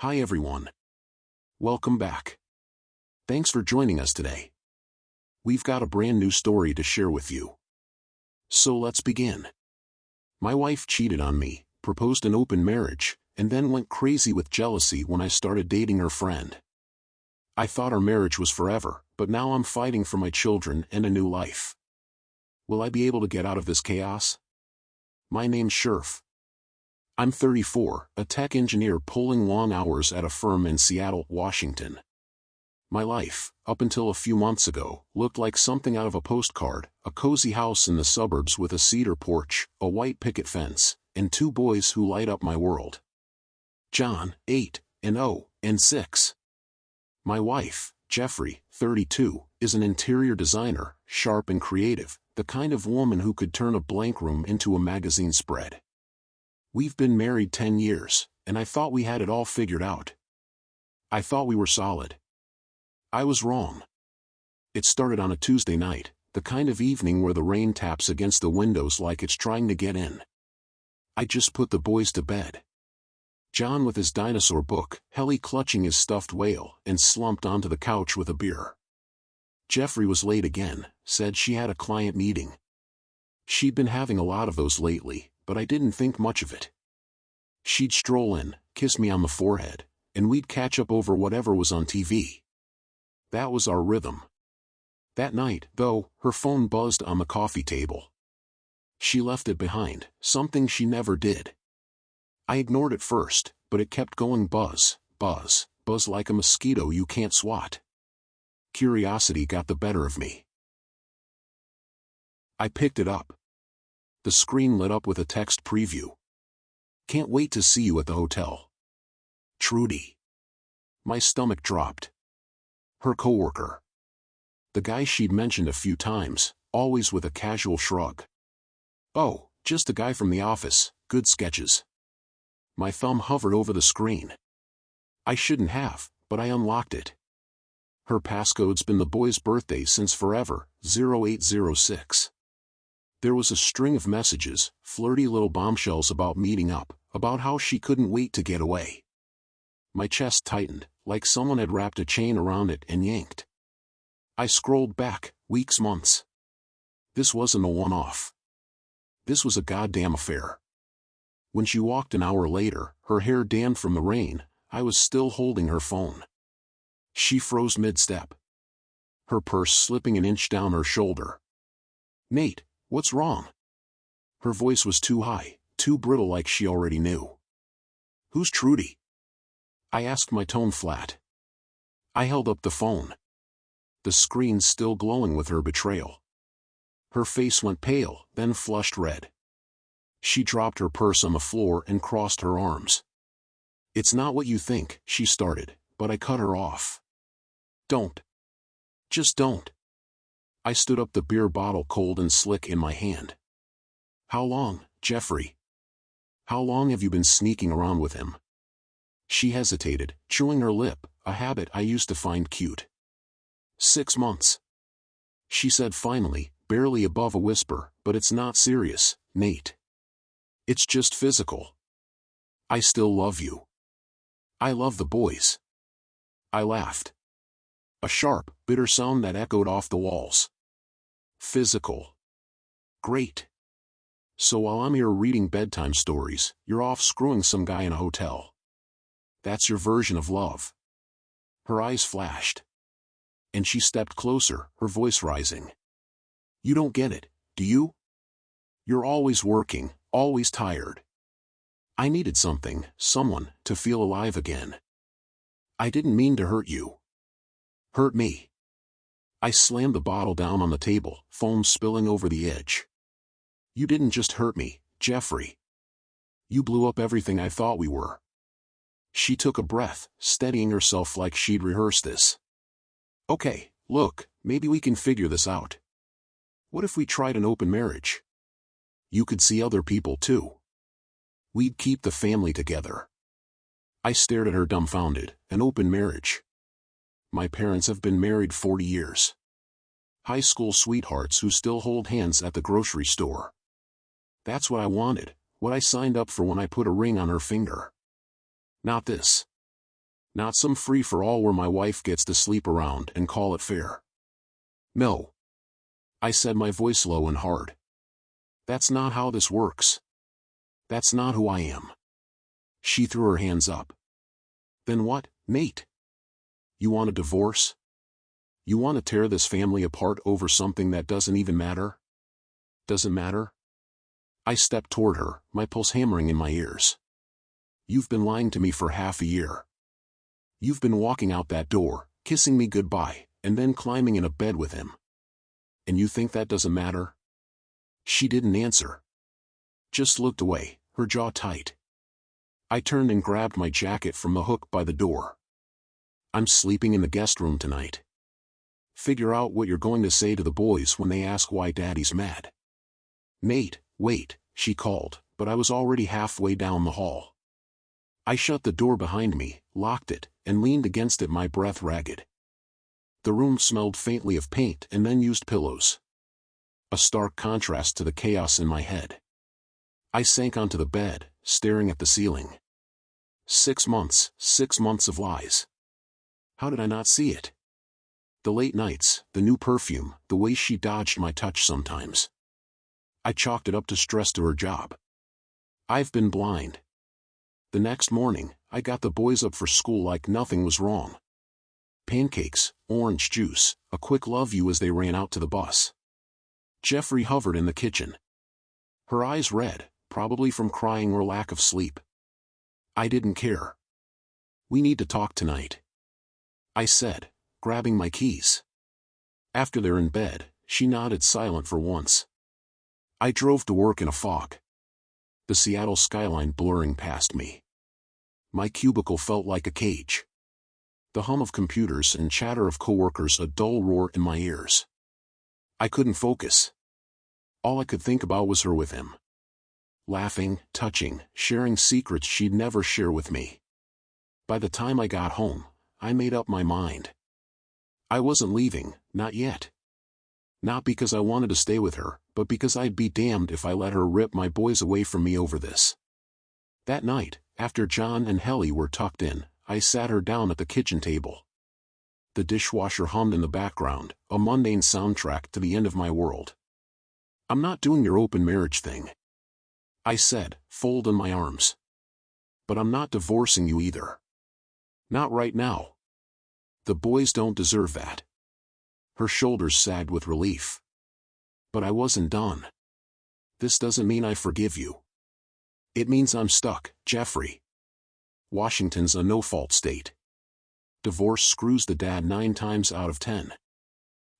Hi everyone. Welcome back. Thanks for joining us today. We've got a brand new story to share with you. So let's begin. My wife cheated on me, proposed an open marriage, and then went crazy with jealousy when I started dating her friend. I thought our marriage was forever, but now I'm fighting for my children and a new life. Will I be able to get out of this chaos? My name's Sherf. I'm 34, a tech engineer pulling long hours at a firm in Seattle, Washington. My life, up until a few months ago, looked like something out of a postcard: a cozy house in the suburbs with a cedar porch, a white picket fence, and two boys who light up my world. John, 8, and 6. My wife, Jeffrey, 32, is an interior designer, sharp and creative, the kind of woman who could turn a blank room into a magazine spread. We've been married 10 years, and I thought we had it all figured out. I thought we were solid. I was wrong. It started on a Tuesday night, the kind of evening where the rain taps against the windows like it's trying to get in. I just put the boys to bed. John with his dinosaur book, Helly clutching his stuffed whale, and slumped onto the couch with a beer. Jeffrey was late again, said she had a client meeting. She'd been having a lot of those lately, but I didn't think much of it. She'd stroll in, kiss me on the forehead, and we'd catch up over whatever was on TV. That was our rhythm. That night, though, her phone buzzed on the coffee table. She left it behind, something she never did. I ignored it first, but it kept going: buzz, buzz, buzz, like a mosquito you can't swat. Curiosity got the better of me. I picked it up. The screen lit up with a text preview. "Can't wait to see you at the hotel. Trudy." My stomach dropped. Her coworker. The guy she'd mentioned a few times, always with a casual shrug. "Oh, just a guy from the office, good sketches." My thumb hovered over the screen. I shouldn't have, but I unlocked it. Her passcode's been the boy's birthday since forever, 0806. There was a string of messages, flirty little bombshells about meeting up, about how she couldn't wait to get away. My chest tightened, like someone had wrapped a chain around it and yanked. I scrolled back, weeks, months. This wasn't a one-off. This was a goddamn affair. When she walked an hour later, her hair damp from the rain, I was still holding her phone. She froze mid-step. Her purse slipping an inch down her shoulder. "Nate, what's wrong?" Her voice was too high, too brittle, like she already knew. "Who's Trudy?" I asked, my tone flat. I held up the phone. The screen still glowing with her betrayal. Her face went pale, then flushed red. She dropped her purse on the floor and crossed her arms. "It's not what you think," she started, but I cut her off. "Don't. Just don't." I stood up, the beer bottle cold and slick in my hand. "How long, Jeffrey? How long have you been sneaking around with him?" She hesitated, chewing her lip, a habit I used to find cute. 6 months. She said finally, barely above a whisper, "But it's not serious, Nate. It's just physical. I still love you. I love the boys." I laughed. A sharp, bitter sound that echoed off the walls. Physical. Great. So while I'm here reading bedtime stories, you're off screwing some guy in a hotel. That's your version of love. Her eyes flashed. And she stepped closer, her voice rising. "You don't get it, do you? You're always working, always tired. I needed something, someone, to feel alive again. I didn't mean to hurt you." "Hurt me?" I slammed the bottle down on the table, foam spilling over the edge. "You didn't just hurt me, Jeffrey. You blew up everything I thought we were." She took a breath, steadying herself like she'd rehearsed this. "Okay, look, maybe we can figure this out. What if we tried an open marriage? You could see other people too. We'd keep the family together." I stared at her dumbfounded. An open marriage? My parents have been married 40 years. High school sweethearts who still hold hands at the grocery store. That's what I wanted, what I signed up for when I put a ring on her finger. Not this. Not some free-for-all where my wife gets to sleep around and call it fair. No. I said, my voice low and hard. That's not how this works. That's not who I am. She threw her hands up. Then what, Nate? You want a divorce? You want to tear this family apart over something that doesn't even matter? Doesn't matter? I stepped toward her, my pulse hammering in my ears. You've been lying to me for half a year. You've been walking out that door, kissing me goodbye, and then climbing in a bed with him. And you think that doesn't matter? She didn't answer. Just looked away, her jaw tight. I turned and grabbed my jacket from the hook by the door. I'm sleeping in the guest room tonight. Figure out what you're going to say to the boys when they ask why Daddy's mad. Nate, wait, she called, but I was already halfway down the hall. I shut the door behind me, locked it, and leaned against it, my breath ragged. The room smelled faintly of paint and then used pillows. A stark contrast to the chaos in my head. I sank onto the bed, staring at the ceiling. 6 months of lies. How did I not see it? The late nights, the new perfume, the way she dodged my touch sometimes. I chalked it up to stress to her job. I've been blind. The next morning, I got the boys up for school like nothing was wrong. Pancakes, orange juice, a quick love you as they ran out to the bus. Jeffrey hovered in the kitchen. Her eyes red, probably from crying or lack of sleep. I didn't care. We need to talk tonight, I said, grabbing my keys. After they're in bed, she nodded, silent for once. I drove to work in a fog. The Seattle skyline blurring past me. My cubicle felt like a cage. The hum of computers and chatter of coworkers a dull roar in my ears. I couldn't focus. All I could think about was her with him. Laughing, touching, sharing secrets she'd never share with me. By the time I got home, I made up my mind. I wasn't leaving, not yet. Not because I wanted to stay with her, but because I'd be damned if I let her rip my boys away from me over this. That night, after John and Helly were tucked in, I sat her down at the kitchen table. The dishwasher hummed in the background, a mundane soundtrack to the end of my world. I'm not doing your open marriage thing, I said, folding my arms. But I'm not divorcing you either. Not right now. The boys don't deserve that. Her shoulders sagged with relief. But I wasn't done. This doesn't mean I forgive you. It means I'm stuck, Jeffrey. Washington's a no-fault state. Divorce screws the dad 9 times out of 10.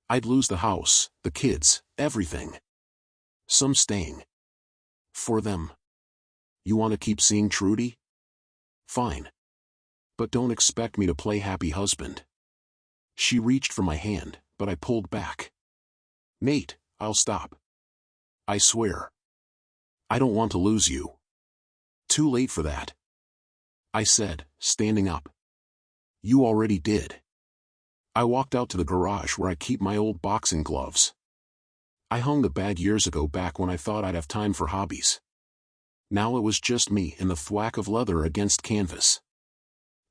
I'd lose the house, the kids, everything. Some staying. For them. You want to keep seeing Trudy? Fine. But don't expect me to play happy husband. She reached for my hand, but I pulled back. Nate, I'll stop. I swear. I don't want to lose you. Too late for that, I said, standing up. You already did. I walked out to the garage where I keep my old boxing gloves. I hung the bag years ago, back when I thought I'd have time for hobbies. Now it was just me and the thwack of leather against canvas.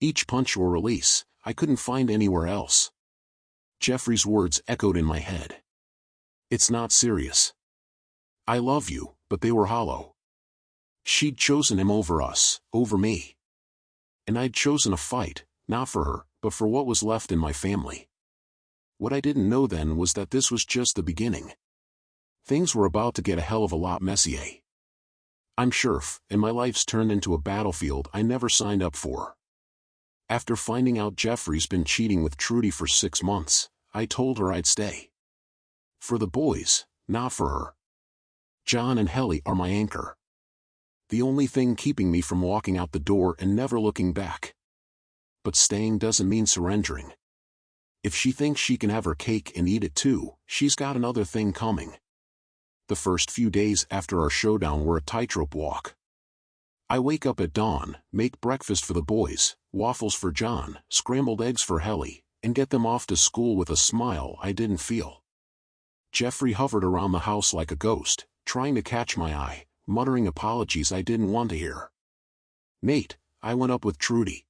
Each punch or release, I couldn't find anywhere else. Jeffrey's words echoed in my head. It's not serious. I love you, but they were hollow. She'd chosen him over us, over me. And I'd chosen a fight, not for her, but for what was left in my family. What I didn't know then was that this was just the beginning. Things were about to get a hell of a lot messier. I'm Sheriff, and my life's turned into a battlefield I never signed up for. After finding out Jeffrey's been cheating with Trudy for 6 months, I told her I'd stay. For the boys, not for her. John and Helly are my anchor. The only thing keeping me from walking out the door and never looking back. But staying doesn't mean surrendering. If she thinks she can have her cake and eat it too, she's got another thing coming. The first few days after our showdown were a tightrope walk. I wake up at dawn, make breakfast for the boys, waffles for John, scrambled eggs for Helly, and get them off to school with a smile I didn't feel. Jeffrey hovered around the house like a ghost, trying to catch my eye, muttering apologies I didn't want to hear. Nate, I went up with Trudy.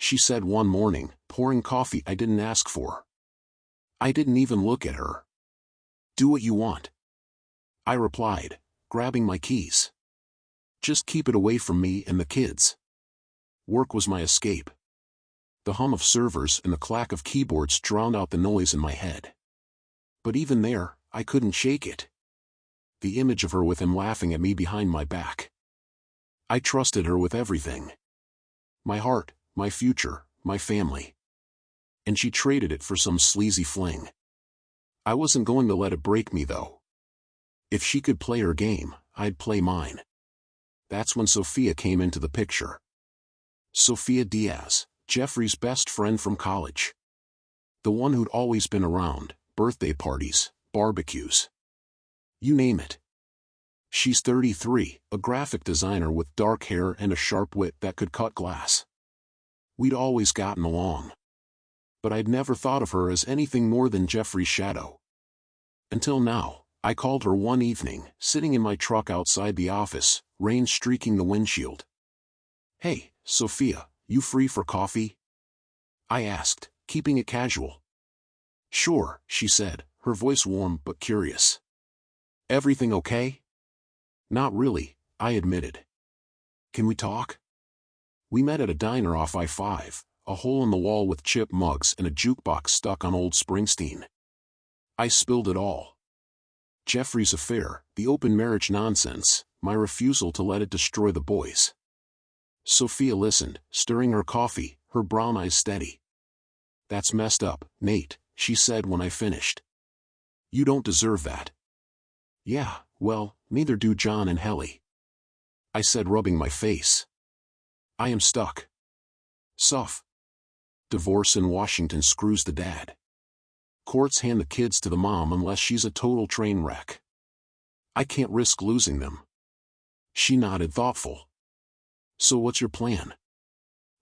she said one morning, pouring coffee I didn't ask for. I didn't even look at her. Do what you want, I replied, grabbing my keys. Just keep it away from me and the kids. Work was my escape. The hum of servers and the clack of keyboards drowned out the noise in my head. But even there, I couldn't shake it. The image of her with him laughing at me behind my back. I trusted her with everything. My heart, my future, my family. And she traded it for some sleazy fling. I wasn't going to let it break me though. If she could play her game, I'd play mine. That's when Sophia came into the picture. Sophia Diaz, Jeffrey's best friend from college. The one who'd always been around, birthday parties, barbecues. You name it. She's 33, a graphic designer with dark hair and a sharp wit that could cut glass. We'd always gotten along. But I'd never thought of her as anything more than Jeffrey's shadow. Until now, I called her one evening, sitting in my truck outside the office, rain streaking the windshield. Hey, Sophia, you free for coffee? I asked, keeping it casual. Sure, she said, her voice warm but curious. Everything okay? Not really, I admitted. Can we talk? We met at a diner off I-5, a hole in the wall with chip mugs and a jukebox stuck on old Springsteen. I spilled it all. Jeffrey's affair, the open marriage nonsense, my refusal to let it destroy the boys. Sophia listened, stirring her coffee, her brown eyes steady. That's messed up, Nate, she said when I finished. You don't deserve that. Yeah, well, neither do John and Helly, I said, rubbing my face. I am stuck. Suff. Divorce in Washington screws the dad. Courts hand the kids to the mom unless she's a total train wreck. I can't risk losing them. She nodded, thoughtful. So what's your plan?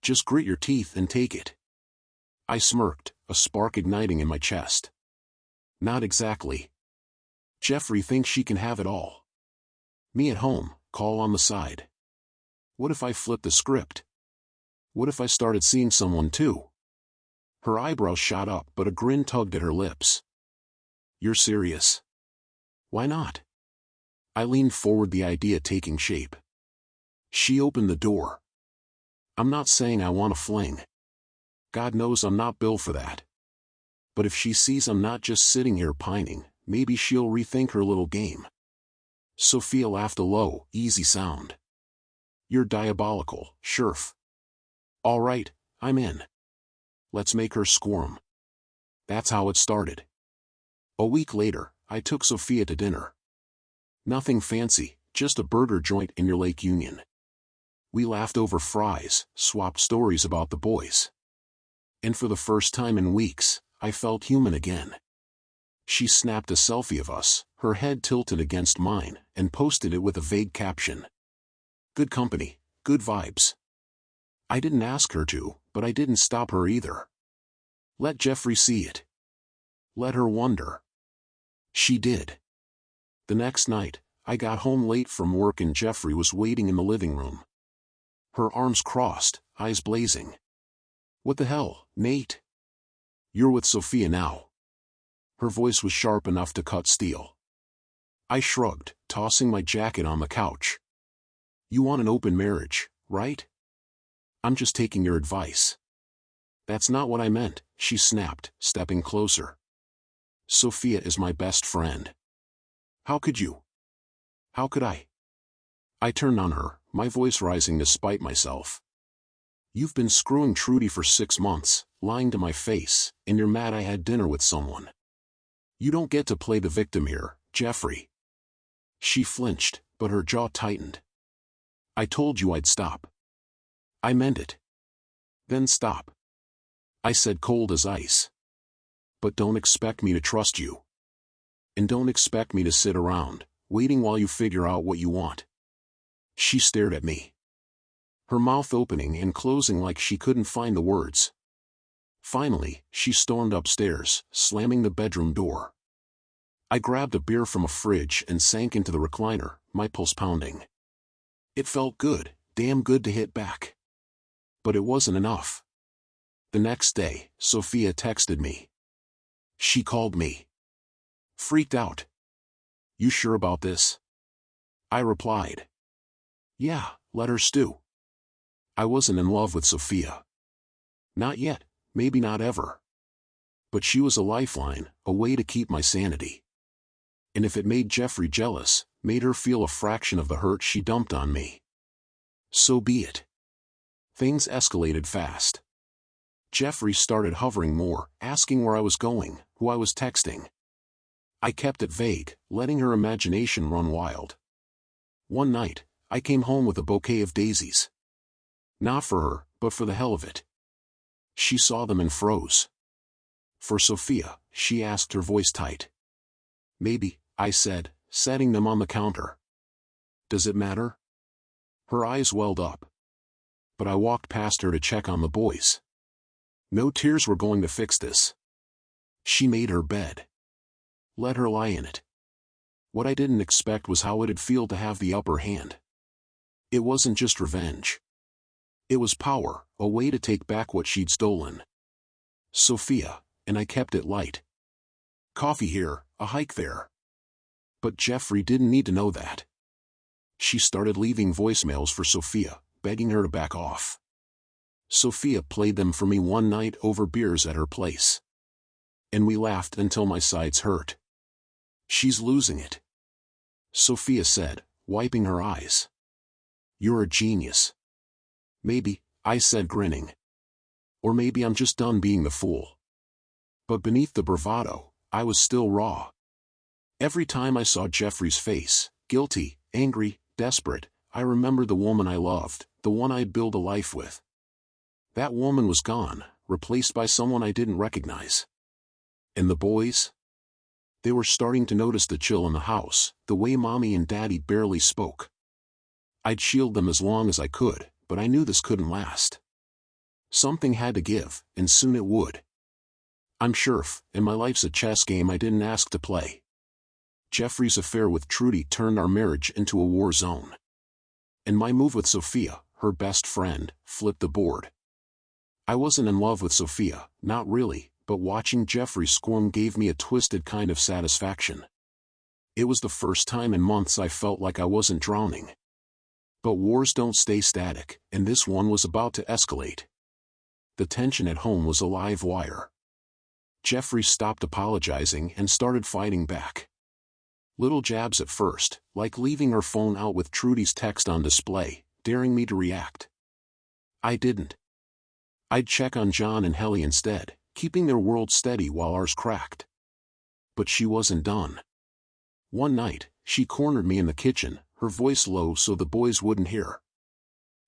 Just grit your teeth and take it. I smirked, a spark igniting in my chest. Not exactly. Jeffrey thinks she can have it all. Me at home, call on the side. What if I flipped the script? What if I started seeing someone too? Her eyebrows shot up, but a grin tugged at her lips. You're serious? Why not? I leaned forward, the idea taking shape. She opened the door. I'm not saying I want a fling. God knows I'm not built for that. But if she sees I'm not just sitting here pining, maybe she'll rethink her little game. Sophia laughed, a low, easy sound. You're diabolical, Scherf. All right, I'm in. Let's make her squirm. That's how it started. A week later, I took Sophia to dinner. Nothing fancy, just a burger joint in your Lake Union. We laughed over fries, swapped stories about the boys. And for the first time in weeks, I felt human again. She snapped a selfie of us, her head tilted against mine, and posted it with a vague caption. Good company, good vibes. I didn't ask her to, but I didn't stop her either. Let Jeffrey see it. Let her wonder. She did. The next night, I got home late from work and Jeffrey was waiting in the living room. Her arms crossed, eyes blazing. What the hell, Nate? You're with Sophia now. Her voice was sharp enough to cut steel. I shrugged, tossing my jacket on the couch. You want an open marriage, right? I'm just taking your advice. That's not what I meant, she snapped, stepping closer. Sophia is my best friend. How could you? How could I? I turned on her, my voice rising despite myself. You've been screwing Trudy for 6 months, lying to my face, and you're mad I had dinner with someone. You don't get to play the victim here, Jeffrey. She flinched, but her jaw tightened. I told you I'd stop. I meant it. Then stop. I said, cold as ice. But don't expect me to trust you. And don't expect me to sit around, waiting while you figure out what you want. She stared at me. Her mouth opening and closing like she couldn't find the words. Finally, she stormed upstairs, slamming the bedroom door. I grabbed a beer from a fridge and sank into the recliner, my pulse pounding. It felt good, damn good to hit back. But it wasn't enough. The next day, Sophia texted me. She called me. Freaked out. You sure about this? I replied. Yeah, let her stew. I wasn't in love with Sophia. Not yet, maybe not ever. But she was a lifeline, a way to keep my sanity. And if it made Jeffrey jealous, made her feel a fraction of the hurt she dumped on me, so be it. Things escalated fast. Jeffrey started hovering more, asking where I was going, who I was texting. I kept it vague, letting her imagination run wild. One night, I came home with a bouquet of daisies. Not for her, but for the hell of it. She saw them and froze. For Sophia, she asked, her voice tight. Maybe, I said, setting them on the counter. Does it matter? Her eyes welled up. But I walked past her to check on the boys. No tears were going to fix this. She made her bed. Let her lie in it. What I didn't expect was how it'd feel to have the upper hand. It wasn't just revenge. It was power, a way to take back what she'd stolen. Sophia, and I kept it light. Coffee here, a hike there. But Jeffrey didn't need to know that. She started leaving voicemails for Sophia, begging her to back off. Sophia played them for me one night over beers at her place. And we laughed until my sides hurt. She's losing it, Sophia said, wiping her eyes. You're a genius. Maybe, I said, grinning. Or maybe I'm just done being the fool. But beneath the bravado, I was still raw. Every time I saw Jeffrey's face, guilty, angry, desperate, I remembered the woman I loved, the one I'd built a life with. That woman was gone, replaced by someone I didn't recognize. And the boys? They were starting to notice the chill in the house, the way Mommy and Daddy barely spoke. I'd shield them as long as I could, but I knew this couldn't last. Something had to give, and soon it would. I'm sheriff, and my life's a chess game I didn't ask to play. Jeffrey's affair with Trudy turned our marriage into a war zone. And my move with Sophia, her best friend, flipped the board. I wasn't in love with Sophia, not really, but watching Jeffrey squirm gave me a twisted kind of satisfaction. It was the first time in months I felt like I wasn't drowning. But wars don't stay static, and this one was about to escalate. The tension at home was a live wire. Jeffrey stopped apologizing and started fighting back. Little jabs at first, like leaving her phone out with Trudy's text on display, daring me to react. I didn't. I'd check on John and Helly instead, keeping their world steady while ours cracked. But she wasn't done. One night, she cornered me in the kitchen, her voice low so the boys wouldn't hear.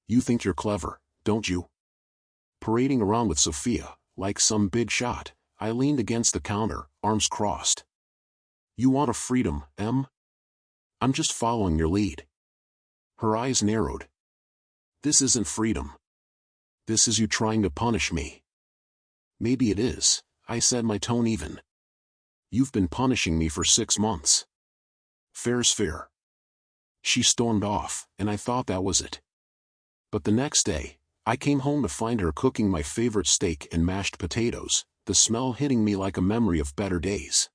You think you're clever, don't you? Parading around with Sophia, like some big shot, I leaned against the counter, arms crossed. You want a freedom, Em? I'm just following your lead. Her eyes narrowed. This isn't freedom. This is you trying to punish me. Maybe it is, I said, my tone even. You've been punishing me for 6 months. Fair's fair. She stormed off, and I thought that was it. But the next day, I came home to find her cooking my favorite steak and mashed potatoes, the smell hitting me like a memory of better days.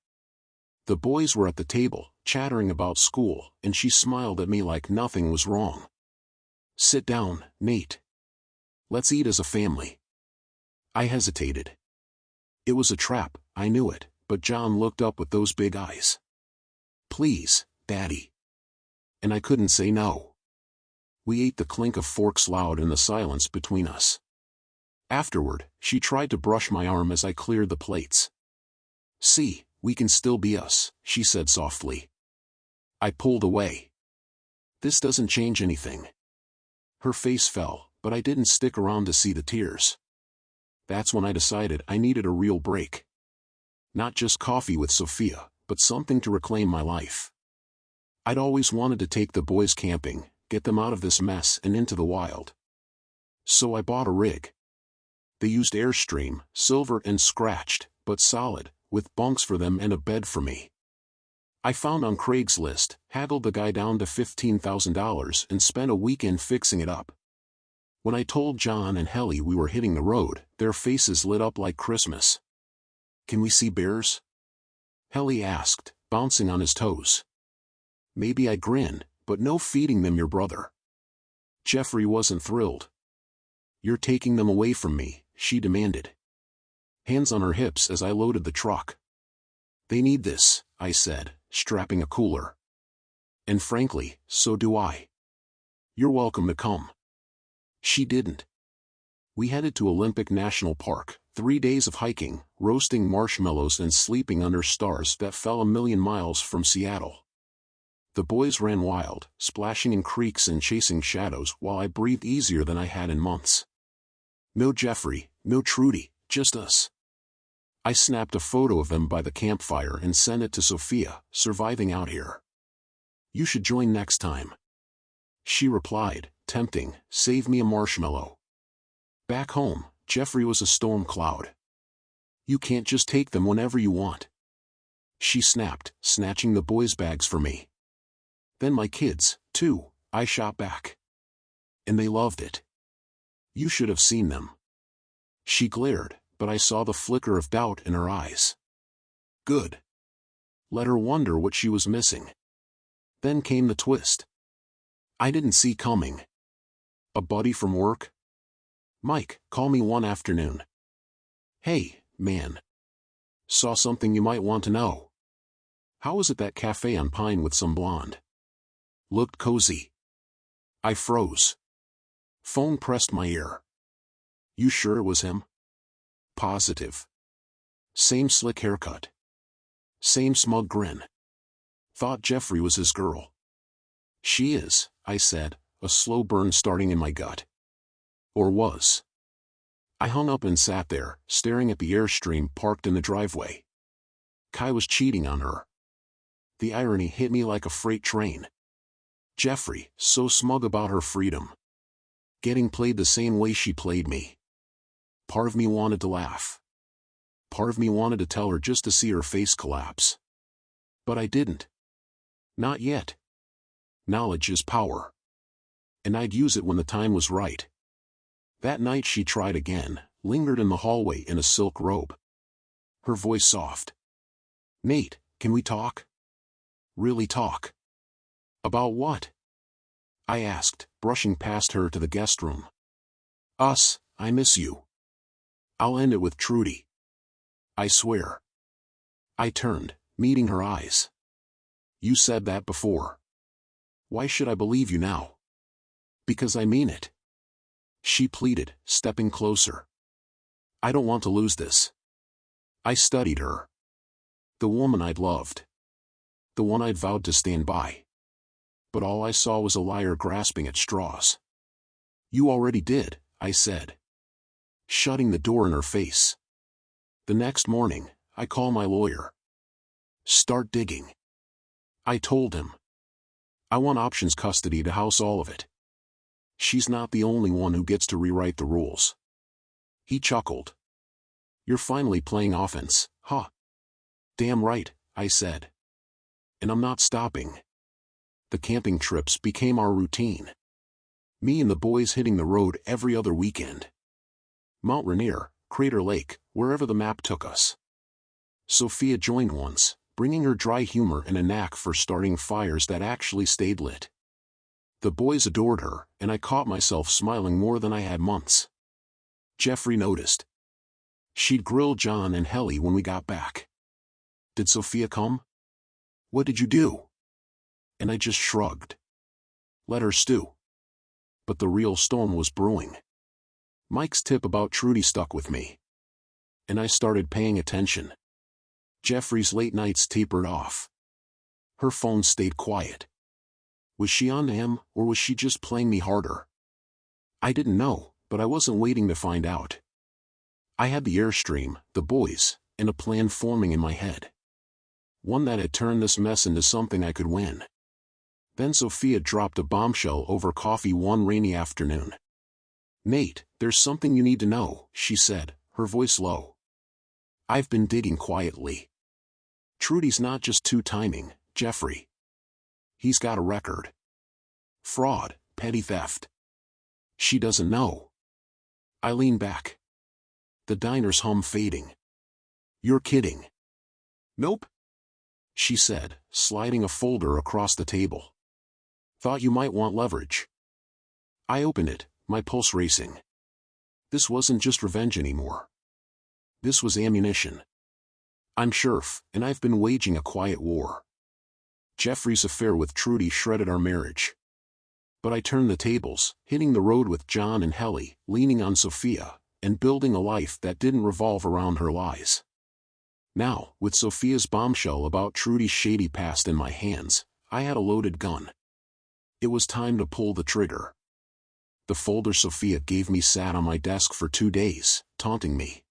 The boys were at the table, chattering about school, and she smiled at me like nothing was wrong. Sit down, Nate. Let's eat as a family. I hesitated. It was a trap, I knew it, but John looked up with those big eyes. Please, Daddy. And I couldn't say no. We ate, the clink of forks loud in the silence between us. Afterward, she tried to brush my arm as I cleared the plates. See, we can still be us, she said softly. I pulled away. This doesn't change anything. Her face fell, but I didn't stick around to see the tears. That's when I decided I needed a real break. Not just coffee with Sophia, but something to reclaim my life. I'd always wanted to take the boys camping, get them out of this mess and into the wild. So I bought a rig. They used Airstream, silver and scratched, but solid, with bunks for them and a bed for me. I found on Craigslist, haggled the guy down to $15,000 and spent a weekend fixing it up. When I told John and Helly we were hitting the road, their faces lit up like Christmas. "Can we see bears?" Helly asked, bouncing on his toes. Maybe, I grinned, but no feeding them your brother. Jeffrey wasn't thrilled. "You're taking them away from me," she demanded. Hands on her hips as I loaded the truck. "They need this," I said, strapping a cooler. "And frankly, so do I. You're welcome to come." She didn't. We headed to Olympic National Park, 3 days of hiking, roasting marshmallows and sleeping under stars that fell a million miles from Seattle. The boys ran wild, splashing in creeks and chasing shadows while I breathed easier than I had in months. No Jeffrey, no Trudy, just us. I snapped a photo of them by the campfire and sent it to Sophia, surviving out here. "You should join next time." She replied, tempting, "Save me a marshmallow." Back home, Jeffrey was a storm cloud. "You can't just take them whenever you want," she snapped, snatching the boys' bags for me. "Then my kids, too," I shot back. "And they loved it. You should have seen them." She glared, but I saw the flicker of doubt in her eyes. Good. Let her wonder what she was missing. Then came the twist. I didn't see coming. "A buddy from work? Mike, call me one afternoon. Hey, man. Saw something you might want to know. How was it that cafe on Pine with some blonde? Looked cozy." I froze. Phone pressed my ear. "You sure it was him?" "Positive. Same slick haircut. Same smug grin. Thought Jeffrey was his girl." "She is," I said, a slow burn starting in my gut. Or was. I hung up and sat there, staring at the Airstream parked in the driveway. Kai was cheating on her. The irony hit me like a freight train. Jeffrey, so smug about her freedom. Getting played the same way she played me. Part of me wanted to laugh. Part of me wanted to tell her just to see her face collapse. But I didn't. Not yet. Knowledge is power. And I'd use it when the time was right. That night she tried again, lingered in the hallway in a silk robe. Her voice soft. "Nate, can we talk? Really talk?" "About what?" I asked, brushing past her to the guest room. "Us, I miss you. I'll end it with Trudy. I swear." I turned, meeting her eyes. "You said that before. Why should I believe you now?" "Because I mean it," she pleaded, stepping closer. "I don't want to lose this." I studied her. The woman I'd loved. The one I'd vowed to stand by. But all I saw was a liar grasping at straws. "You already did," I said, shutting the door in her face. The next morning, I call my lawyer. "Start digging," I told him. "I want options custody to house all of it. She's not the only one who gets to rewrite the rules." He chuckled. "You're finally playing offense, huh?" "Damn right," I said. "And I'm not stopping." The camping trips became our routine. Me and the boys hitting the road every other weekend. Mount Rainier, Crater Lake, wherever the map took us. Sophia joined once, bringing her dry humor and a knack for starting fires that actually stayed lit. The boys adored her, and I caught myself smiling more than I had months. Jeffrey noticed. She'd grill John and Helly when we got back. "Did Sophia come? What did you do?" And I just shrugged. Let her stew. But the real storm was brewing. Mike's tip about Trudy stuck with me. And I started paying attention. Jeffrey's late nights tapered off. Her phone stayed quiet. Was she on to him, or was she just playing me harder? I didn't know, but I wasn't waiting to find out. I had the Airstream, the boys, and a plan forming in my head. One that had turned this mess into something I could win. Then Sophia dropped a bombshell over coffee one rainy afternoon. "Nate, there's something you need to know," she said, her voice low. "I've been digging quietly. Trudy's not just two-timing, Jeffrey. He's got a record. Fraud, petty theft." She doesn't know. I lean back. The diner's hum fading. You're kidding. Nope, she said, sliding a folder across the table. Thought you might want leverage. I opened it, my pulse racing. This wasn't just revenge anymore. This was ammunition. I'm Sheriff, and I've been waging a quiet war. Jeffrey's affair with Trudy shredded our marriage. But I turned the tables, hitting the road with John and Helly, leaning on Sophia, and building a life that didn't revolve around her lies. Now, with Sophia's bombshell about Trudy's shady past in my hands, I had a loaded gun. It was time to pull the trigger. The folder Sophia gave me sat on my desk for 2 days, taunting me.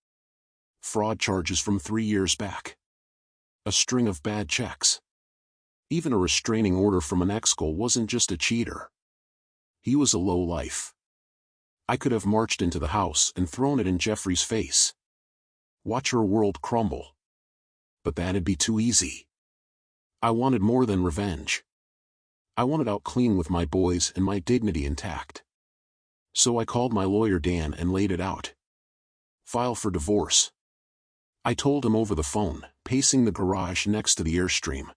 Fraud charges from 3 years back. A string of bad checks. Even a restraining order from an ex-co wasn't just a cheater. He was a lowlife. I could have marched into the house and thrown it in Jeffrey's face. Watch her world crumble. But that'd be too easy. I wanted more than revenge. I wanted out clean with my boys and my dignity intact. So I called my lawyer Dan and laid it out. File for divorce. I told him over the phone, pacing the garage next to the Airstream.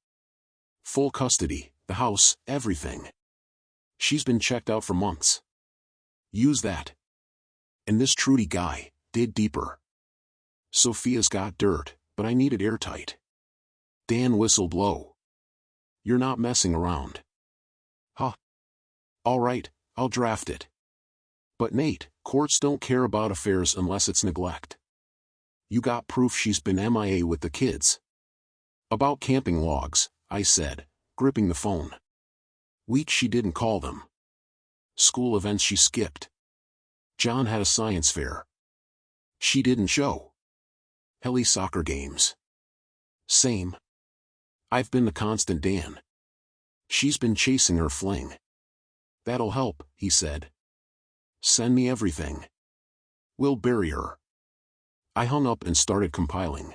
Full custody, the house, everything. She's been checked out for months. Use that. And this Trudy guy, dig deeper. Sophia's got dirt, but I need it airtight. Dan whistled low. You're not messing around. Huh. All right, I'll draft it. But Nate, courts don't care about affairs unless it's neglect. You got proof she's been MIA with the kids. About camping logs, I said, gripping the phone. Weeks she didn't call them. School events she skipped. John had a science fair. She didn't show. Helly soccer games. Same. I've been the constant Dan. She's been chasing her fling. That'll help, he said. Send me everything. We'll bury her. I hung up and started compiling.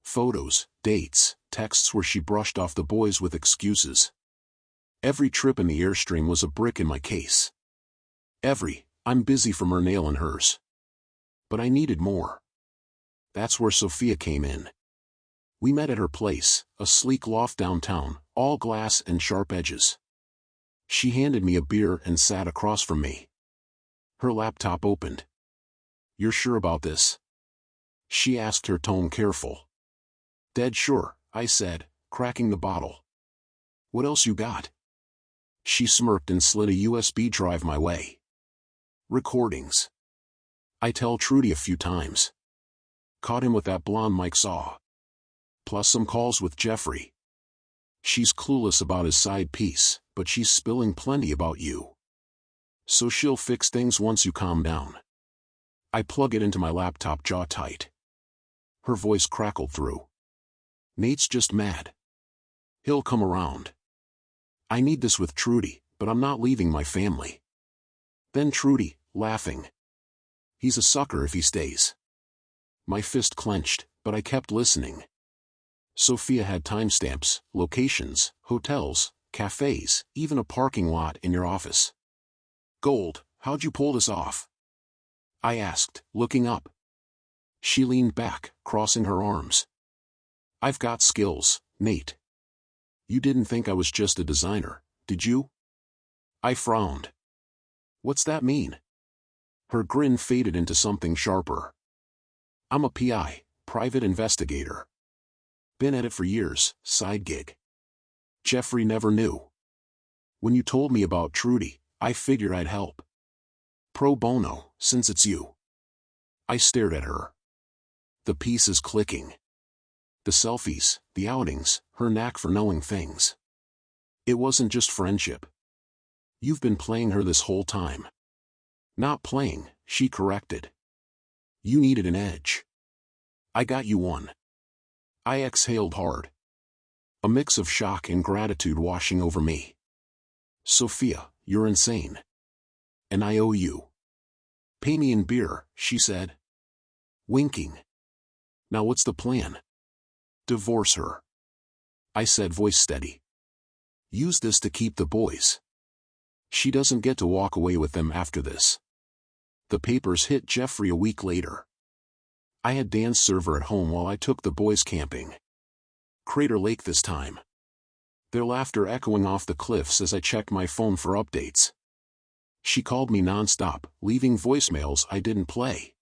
Photos, dates, texts where she brushed off the boys with excuses. Every trip in the Airstream was a brick in my case. I'm busy from her nail and hers. But I needed more. That's where Sophia came in. We met at her place, a sleek loft downtown, all glass and sharp edges. She handed me a beer and sat across from me. Her laptop opened. You're sure about this? She asked, her tone careful. Dead sure, I said, cracking the bottle. What else you got? She smirked and slid a USB drive my way. Recordings. I tell Trudy a few times. Caught him with that blonde Mike saw. Plus some calls with Jeffrey. She's clueless about his side piece, but she's spilling plenty about you. So she'll fix things once you calm down. I plug it into my laptop, jaw tight. Her voice crackled through. Nate's just mad. He'll come around. I need this with Trudy, but I'm not leaving my family. Then Trudy, laughing. He's a sucker if he stays. My fist clenched, but I kept listening. Sophia had timestamps, locations, hotels, cafes, even a parking lot in your office. Gold, how'd you pull this off? I asked, looking up. She leaned back, crossing her arms. I've got skills, Nate. You didn't think I was just a designer, did you? I frowned. What's that mean? Her grin faded into something sharper. I'm a PI, private investigator. Been at it for years, side gig. Jeffrey never knew. When you told me about Trudy, I figured I'd help. Pro bono, since it's you. I stared at her. The pieces clicking. The selfies, the outings, her knack for knowing things. It wasn't just friendship. You've been playing her this whole time. Not playing, she corrected. You needed an edge. I got you one. I exhaled hard. A mix of shock and gratitude washing over me. Sophia, you're insane. And I owe you. Pay me in beer, she said. Winking. Now what's the plan? Divorce her. I said, voice steady. Use this to keep the boys. She doesn't get to walk away with them after this. The papers hit Jeffrey a week later. I had Dan's server at home while I took the boys camping. Crater Lake this time. Their laughter echoing off the cliffs as I checked my phone for updates. She called me nonstop, leaving voicemails I didn't play.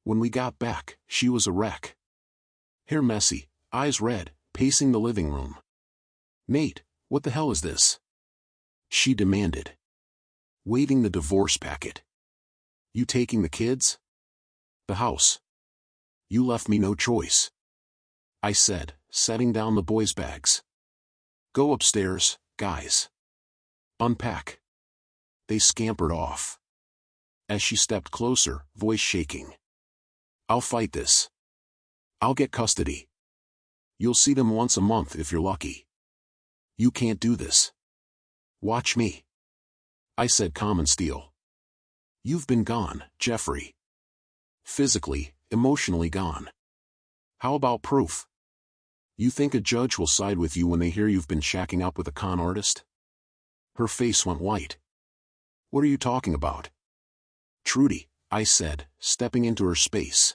When we got back, she was a wreck. Hair messy, eyes red, pacing the living room. "Nate, what the hell is this?" she demanded, waving the divorce packet. "You taking the kids?" "The house. You left me no choice," I said, setting down the boys' bags. "Go upstairs, guys. Unpack." They scampered off. As she stepped closer, voice shaking. "I'll fight this. I'll get custody. You'll see them once a month if you're lucky. You can't do this. Watch me," I said calm and steel. "You've been gone, Jeffrey. Physically, emotionally gone. How about proof? You think a judge will side with you when they hear you've been shacking up with a con artist?" Her face went white. "What are you talking about?" "Trudy," I said, stepping into her space.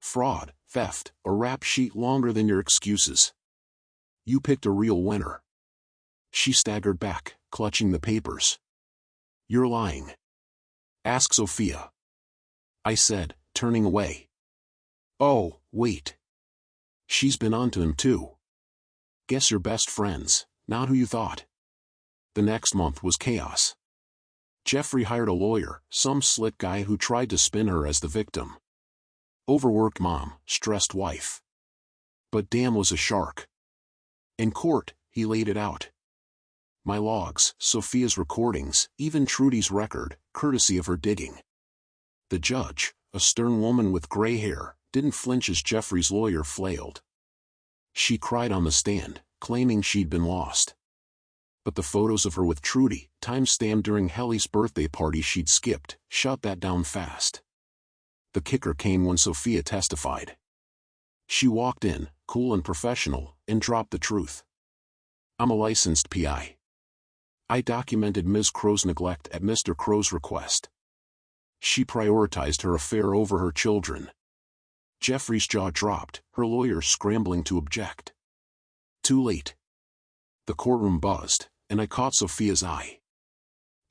"Fraud, theft, a rap sheet longer than your excuses. You picked a real winner." She staggered back, clutching the papers. "You're lying. Ask Sophia," I said, turning away. "Oh, wait. She's been on to him too. Guess you're best friends, not who you thought." The next month was chaos. Jeffrey hired a lawyer, some slick guy who tried to spin her as the victim. Overworked mom, stressed wife. But Dan was a shark. In court, he laid it out. My logs, Sophia's recordings, even Trudy's record, courtesy of her digging. The judge, a stern woman with gray hair, didn't flinch as Jeffrey's lawyer flailed. She cried on the stand, claiming she'd been lost. But the photos of her with Trudy, time-stamped during Helly's birthday party she'd skipped, shut that down fast. The kicker came when Sophia testified. She walked in, cool and professional, and dropped the truth. "I'm a licensed PI. I documented Ms. Crow's neglect at Mr. Crow's request. She prioritized her affair over her children." Jeffrey's jaw dropped, her lawyer scrambling to object. Too late. The courtroom buzzed, and I caught Sophia's eye.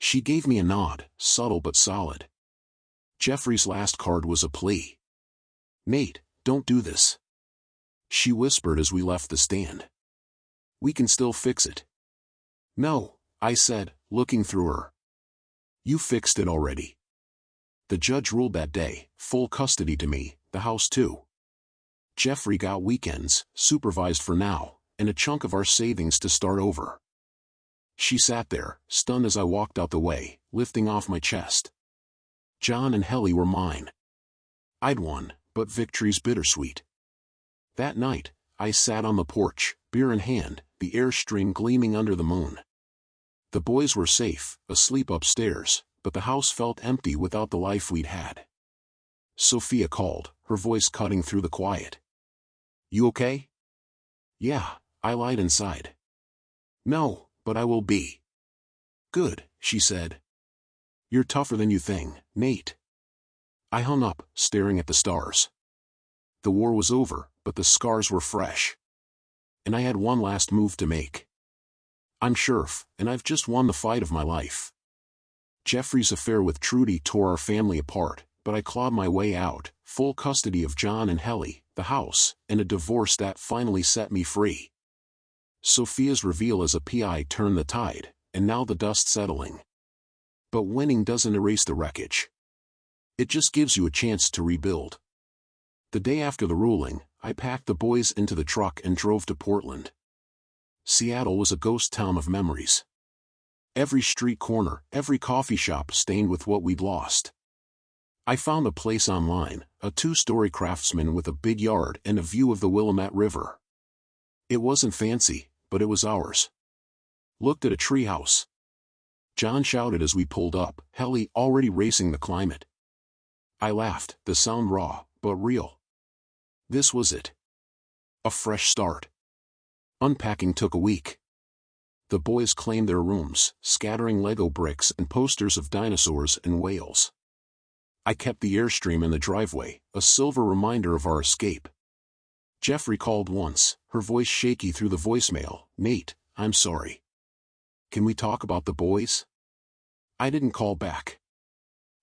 She gave me a nod, subtle but solid. Jeffrey's last card was a plea. "Nate, don't do this," she whispered as we left the stand. "We can still fix it." "No," I said, looking through her. "You fixed it already." The judge ruled that day, full custody to me, the house too. Jeffrey got weekends, supervised for now, and a chunk of our savings to start over. She sat there, stunned as I walked out the way, lifting off my chest. John and Helly were mine. I'd won, but victory's bittersweet. That night, I sat on the porch, beer in hand, the airstream gleaming under the moon. The boys were safe, asleep upstairs, but the house felt empty without the life we'd had. Sophia called, her voice cutting through the quiet. "You okay?" "Yeah," I lied inside. "No, but I will be." "Good," she said. "You're tougher than you think, Nate." I hung up, staring at the stars. The war was over, but the scars were fresh. And I had one last move to make. I'm Sheriff, and I've just won the fight of my life. Jeffrey's affair with Trudy tore our family apart, but I clawed my way out, full custody of John and Helly, the house, and a divorce that finally set me free. Sophia's reveal as a PI turned the tide, and now the dust settling. But winning doesn't erase the wreckage. It just gives you a chance to rebuild. The day after the ruling, I packed the boys into the truck and drove to Portland. Seattle was a ghost town of memories. Every street corner, every coffee shop stained with what we'd lost. I found a place online, a 2-story craftsman with a big yard and a view of the Willamette River. It wasn't fancy, but it was ours. Looked at a treehouse. John shouted as we pulled up, Helly already racing the climate. I laughed, the sound raw, but real. This was it. A fresh start. Unpacking took a week. The boys claimed their rooms, scattering Lego bricks and posters of dinosaurs and whales. I kept the Airstream in the driveway, a silver reminder of our escape. Jeffrey called once, her voice shaky through the voicemail. "Nate, I'm sorry. Can we talk about the boys?" I didn't call back.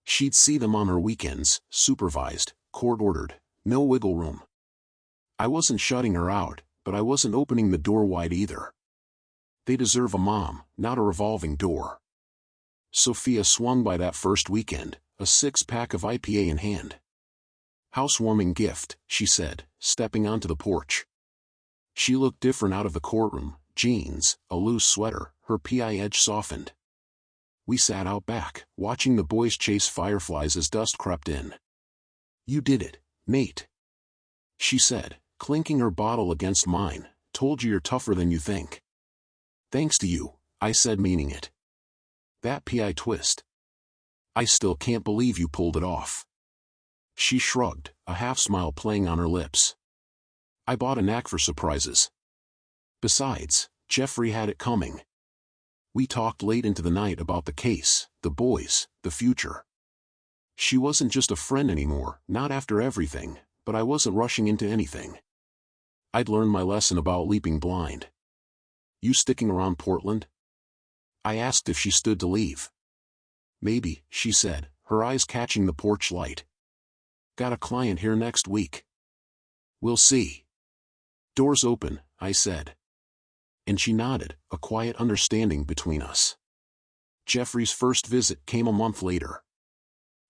She'd see them on her weekends, supervised, court-ordered, no wiggle room. I wasn't shutting her out, but I wasn't opening the door wide either. They deserve a mom, not a revolving door. Sophia swung by that first weekend, a 6-pack of IPA in hand. "Housewarming gift," she said, stepping onto the porch. She looked different out of the courtroom, jeans, a loose sweater, her PI edge softened. We sat out back, watching the boys chase fireflies as dusk crept in. "You did it, Nate," she said, clinking her bottle against mine. "Told you you're tougher than you think." "Thanks to you," I said, meaning it. "That PI twist. I still can't believe you pulled it off." She shrugged, a half-smile playing on her lips. "I bought a knack for surprises. Besides, Jeffrey had it coming." We talked late into the night about the case, the boys, the future. She wasn't just a friend anymore, not after everything, but I wasn't rushing into anything. I'd learned my lesson about leaping blind. "You sticking around Portland?" I asked if she stood to leave. "Maybe," she said, her eyes catching the porch light. "Got a client here next week." "We'll see." "Doors open," I said. And she nodded, a quiet understanding between us. Jeffrey's first visit came a month later.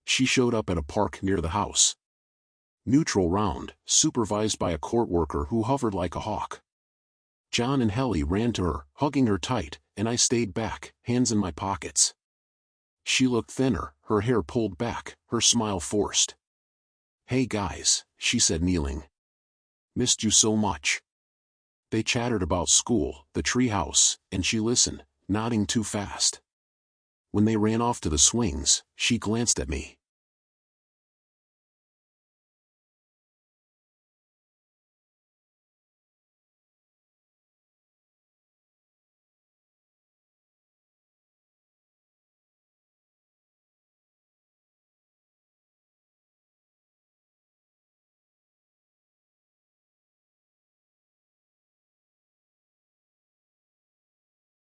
She showed up at a park near the house. Neutral round, supervised by a court worker who hovered like a hawk. John and Helly ran to her, hugging her tight, and I stayed back, hands in my pockets. She looked thinner, her hair pulled back, her smile forced. "Hey guys," she said, kneeling. "Missed you so much." They chattered about school, the treehouse, and she listened, nodding too fast. When they ran off to the swings, she glanced at me.